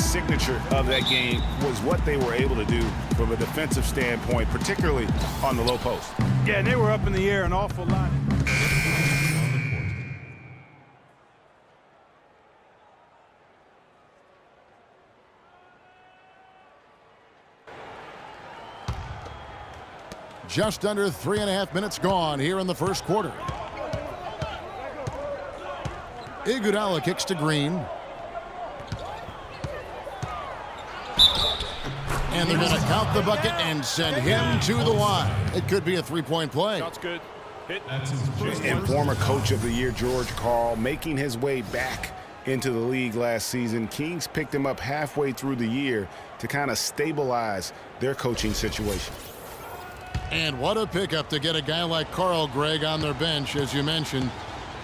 signature of that game was what they were able to do from a defensive standpoint, particularly on the low post. Yeah, and they were up in the air an awful lot. Just under 3.5 minutes gone here in the first quarter. Iguodala kicks to Green. And they're going to count the bucket and send him to the line. It could be a three-point play. That's good. Hit. And former coach of the year, George Karl, making his way back into the league last season. Kings picked him up halfway through the year to kind of stabilize their coaching situation. And what a pickup to get a guy like Karl, Greg, on their bench. As you mentioned,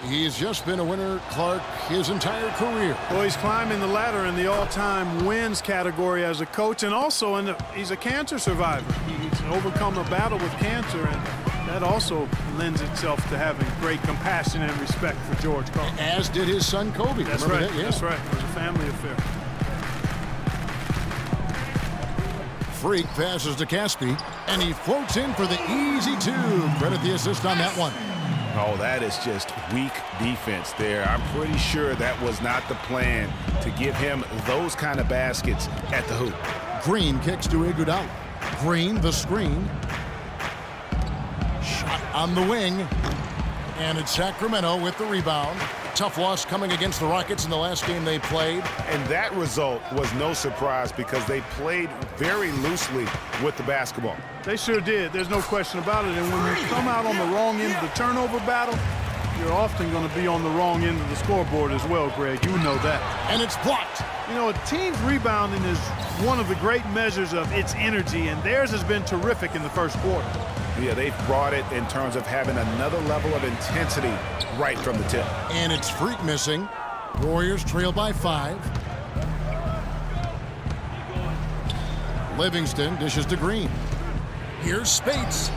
he's just been a winner, Clark, his entire career. Well, he's climbing the ladder in the all-time wins category as a coach, and also he's a cancer survivor. He's overcome a battle with cancer, and that also lends itself to having great compassion and respect for George Karl. As did his son, Kobe. That's Remember right. that? Yeah. That's right. It was a family affair. Freak passes to Caspi, and he floats in for the easy two. Credit the assist on that one. Oh, that is just weak defense there. I'm pretty sure that was not the plan to give him those kind of baskets at the hoop. Green kicks to Iguodala. Green, the screen. Shot on the wing. And it's Sacramento with the rebound. Tough loss coming against the Rockets in the last game they played. And that result was no surprise because they played very loosely with the basketball. They sure did. There's no question about it. And when you come out on the wrong end of the turnover battle, you're often going to be on the wrong end of the scoreboard as well, Greg. You know that. And it's blocked. You know, a team's rebounding is one of the great measures of its energy, and theirs has been terrific in the first quarter. Yeah, they've brought it in terms of having another level of intensity right from the tip. And it's Freak missing. Warriors trail by 5. Livingston dishes to Green. Here's Spates.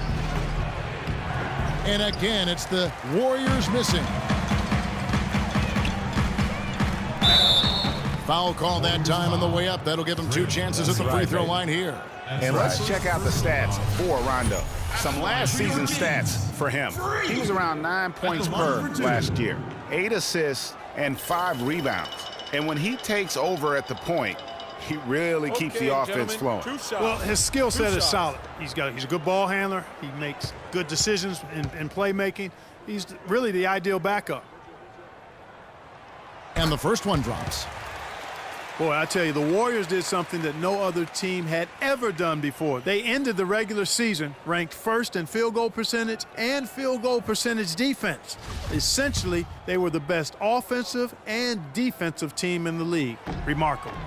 And again, it's the Warriors missing. Foul call that time on the way up. That'll give him 2 chances at the free throw line here. And let's check out the stats for Rondo. Some last season stats for him. He was around 9 points per last year, 8 assists and 5 rebounds. And when he takes over at the point, he really keeps the offense flowing. Well, his skill set is solid. He's a good ball handler. He makes good decisions in playmaking. He's really the ideal backup. And the first one drops. Boy, I tell you, the Warriors did something that no other team had ever done before. They ended the regular season ranked first in field goal percentage and field goal percentage defense. Essentially, they were the best offensive and defensive team in the league. Remarkable.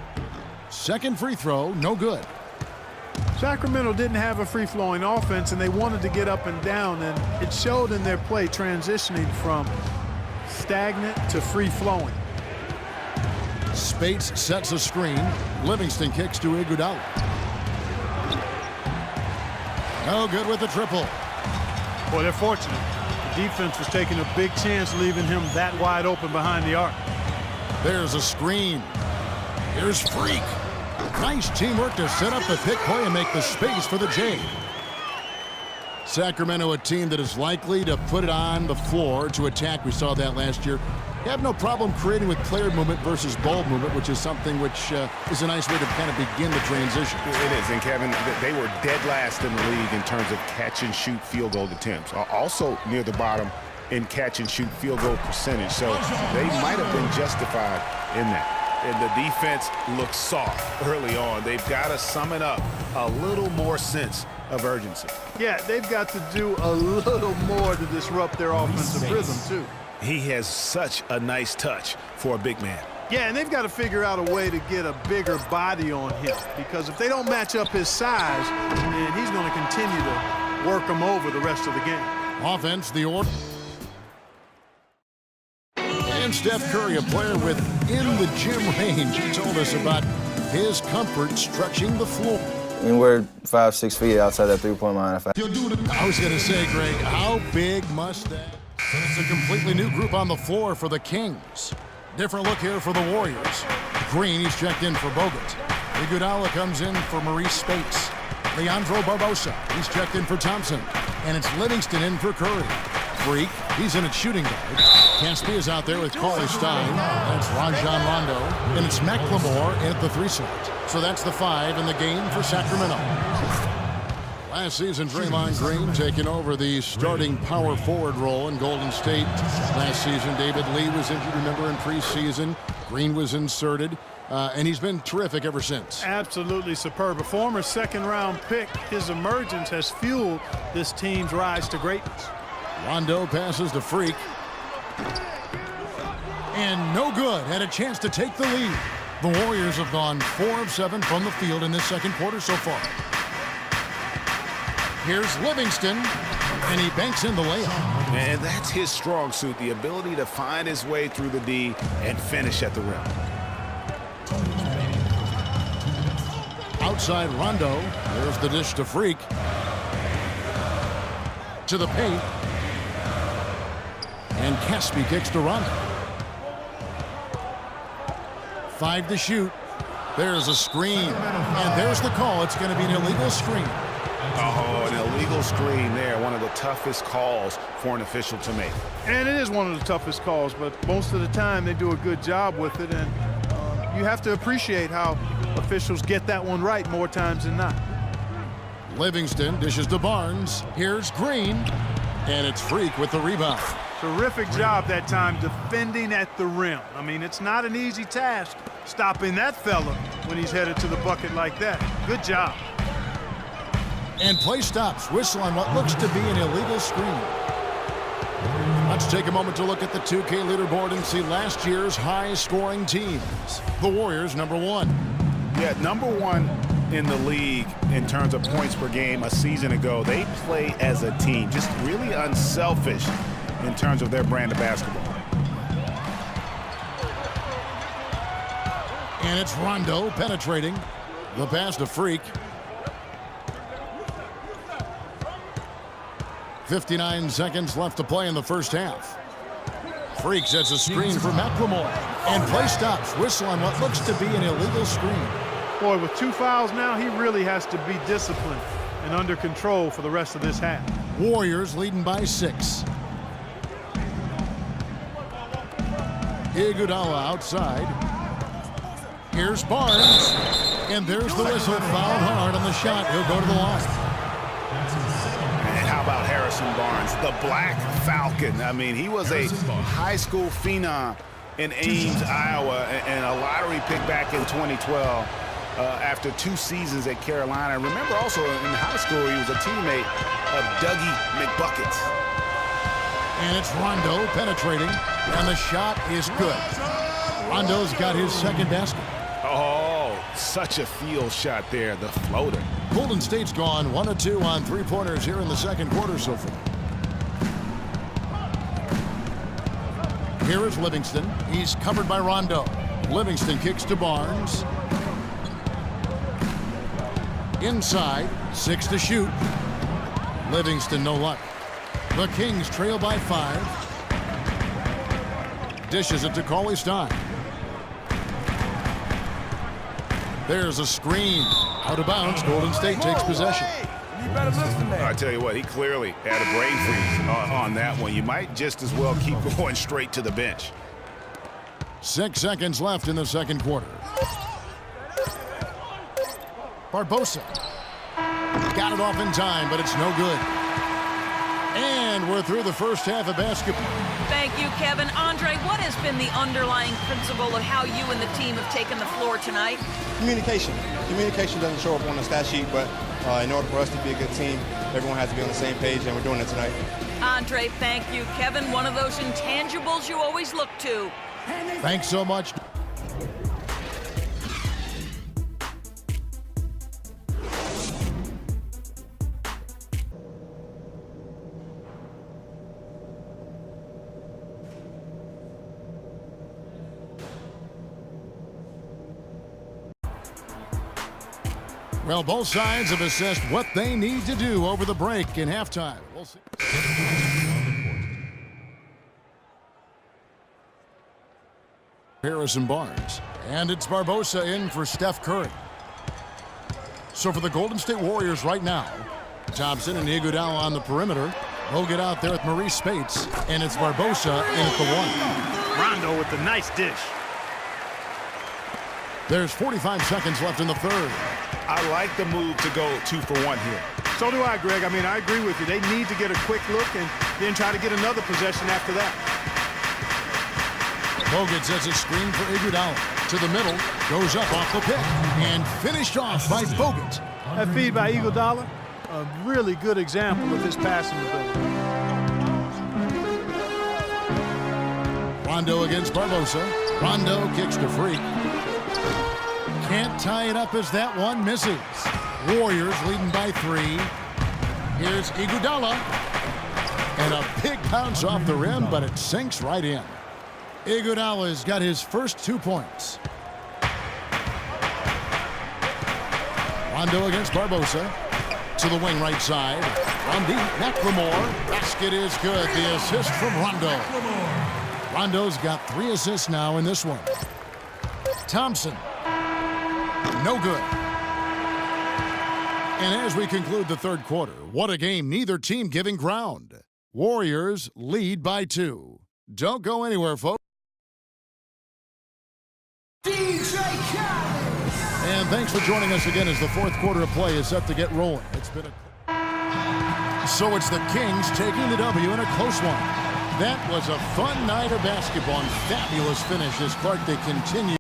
Second free throw, no good. Sacramento didn't have a free-flowing offense, and they wanted to get up and down, and it showed in their play transitioning from stagnant to free-flowing. Spates sets a screen. Livingston kicks to Iguodala. No good with the triple. Boy, they're fortunate. The defense was taking a big chance, leaving him that wide open behind the arc. There's a screen. Here's Freak. Nice teamwork to set up the pick play and make the space for the J. Sacramento, a team that is likely to put it on the floor to attack. We saw that last year. They have no problem creating with player movement versus ball movement, which is something which is a nice way to kind of begin the transition. It is, and Kevin, they were dead last in the league in terms of catch-and-shoot field goal attempts. Also near the bottom in catch-and-shoot field goal percentage, so they might have been justified in that. And the defense looks soft early on. They've got to summon up a little more sense of urgency. Yeah, they've got to do a little more to disrupt their offensive rhythm, too. He has such a nice touch for a big man. Yeah, and they've got to figure out a way to get a bigger body on him, because if they don't match up his size, then he's going to continue to work them over the rest of the game. Offense, the order. And Steph Curry, a player within the gym range, he told us about his comfort stretching the floor. I mean, we're 5-6 feet outside that three-point line. I was going to say, Greg, how big must that? It's a completely new group on the floor for the Kings. Different look here for the Warriors. Green, he's checked in for Bogut. Iguodala comes in for Maurice Spates. Leandro Barbosa, he's checked in for Thompson. And it's Livingston in for Curry. Freak, he's in at shooting guard. Caspi is out there with Cauley Stein. That's Rajon Rondo. And it's McLemore in at the 3 slot. So that's the 5 in the game for Sacramento. Last season, Draymond Green taking over the starting power forward role in Golden State. Last season, David Lee was injured, remember, in preseason. Green was inserted, and he's been terrific ever since. Absolutely superb. A former second-round pick, his emergence has fueled this team's rise to greatness. Rondo passes to Freak. And no good. Had a chance to take the lead. The Warriors have gone 4 of 7 from the field in this second quarter so far. Here's Livingston, and he banks in the layup. And that's his strong suit, the ability to find his way through the D and finish at the rim. Outside Rondo. There's the dish to Freak. To the paint. And Caspi kicks to Rondo. 5 to shoot. There's a screen. And there's the call. It's going to be an illegal screen. Oh, an illegal screen there. One of the toughest calls for an official to make. And it is one of the toughest calls, but most of the time they do a good job with it. And you have to appreciate how officials get that one right more times than not. Livingston dishes to Barnes. Here's Green. And it's Freak with the rebound. Terrific job that time defending at the rim. I mean, it's not an easy task stopping that fella when he's headed to the bucket like that. Good job. And play stops. Whistle on what looks to be an illegal screen. Let's take a moment to look at the 2K leaderboard and see last year's high-scoring teams. The Warriors, number 1. Yeah, number 1 in the league in terms of points per game a season ago. They play as a team, just really unselfish in terms of their brand of basketball. And it's Rondo penetrating. The pass to Freak. 59 seconds left to play in the first half. Freak sets a screen for McLemore. And play stops. Whistle on what looks to be an illegal screen. Boy, with 2 fouls now, he really has to be disciplined and under control for the rest of this half. Warriors leading by 6. Iguodala outside. Here's Barnes. And there's the whistle. Fouled hard on the shot. He'll go to the line. And how about Harrison Barnes, the Black Falcon? I mean, he was a high school phenom in Ames, Iowa, and a lottery pick back in 2012 after 2 seasons at Carolina. Remember also in high school, he was a teammate of Dougie McBuckets. And it's Rondo penetrating, and the shot is good. Rondo's got his second basket. Oh, such a field shot there, the floater. Golden State's gone 1 of 2 on 3-pointers here in the second quarter so far. Here is Livingston. He's covered by Rondo. Livingston kicks to Barnes. Inside, 6 to shoot. Livingston no luck. The Kings trail by 5. Dishes it to Cauley Stein. There's a screen. Out of bounds. Golden State takes possession. I tell you what, he clearly had a brain freeze on that one. You might just as well keep going straight to the bench. 6 seconds left in the second quarter. Barbosa. Got it off in time, but it's no good. And we're through the first half of basketball. Thank you, Kevin. Andre, what has been the underlying principle of how you and the team have taken the floor tonight? Communication. Communication doesn't show up on the stat sheet, but in order for us to be a good team, everyone has to be on the same page, and we're doing it tonight. Andre, thank you. Kevin, one of those intangibles you always look to. Thanks so much. Well, both sides have assessed what they need to do over the break in halftime. We'll see. Harrison Barnes. And it's Barbosa in for Steph Curry. So for the Golden State Warriors right now, Thompson and Iguodala on the perimeter. They'll get out there with Maurice Spates, and it's Barbosa in at the 1. Rondo with the nice dish. There's 45 seconds left in the third. I like the move to go 2 for 1 here. So do I, Greg. I mean, I agree with you. They need to get a quick look and then try to get another possession after that. Bogut sets a screen for Iguodala. To the middle, goes up off the pick, and finished off by Bogut. That feed by Iguodala, a really good example of his passing ability. Rondo against Barbosa. Rondo kicks to Freak. Can't tie it up as that one misses. Warriors leading by 3. Here's Iguodala. And a big bounce off the rim, but it sinks right in. Iguodala's got his first 2 points. Rondo against Barbosa. To the wing right side. On deep, McLemore. Basket is good. The assist from Rondo. Rondo's got 3 assists now in this one. Thompson. No good. And as we conclude the third quarter, what a game, neither team giving ground. Warriors lead by 2. Don't go anywhere, folks. And thanks for joining us again as the fourth quarter of play is set to get rolling. So it's the Kings taking the W in a close one. That was a fun night of basketball and fabulous finish as Clark, they continue.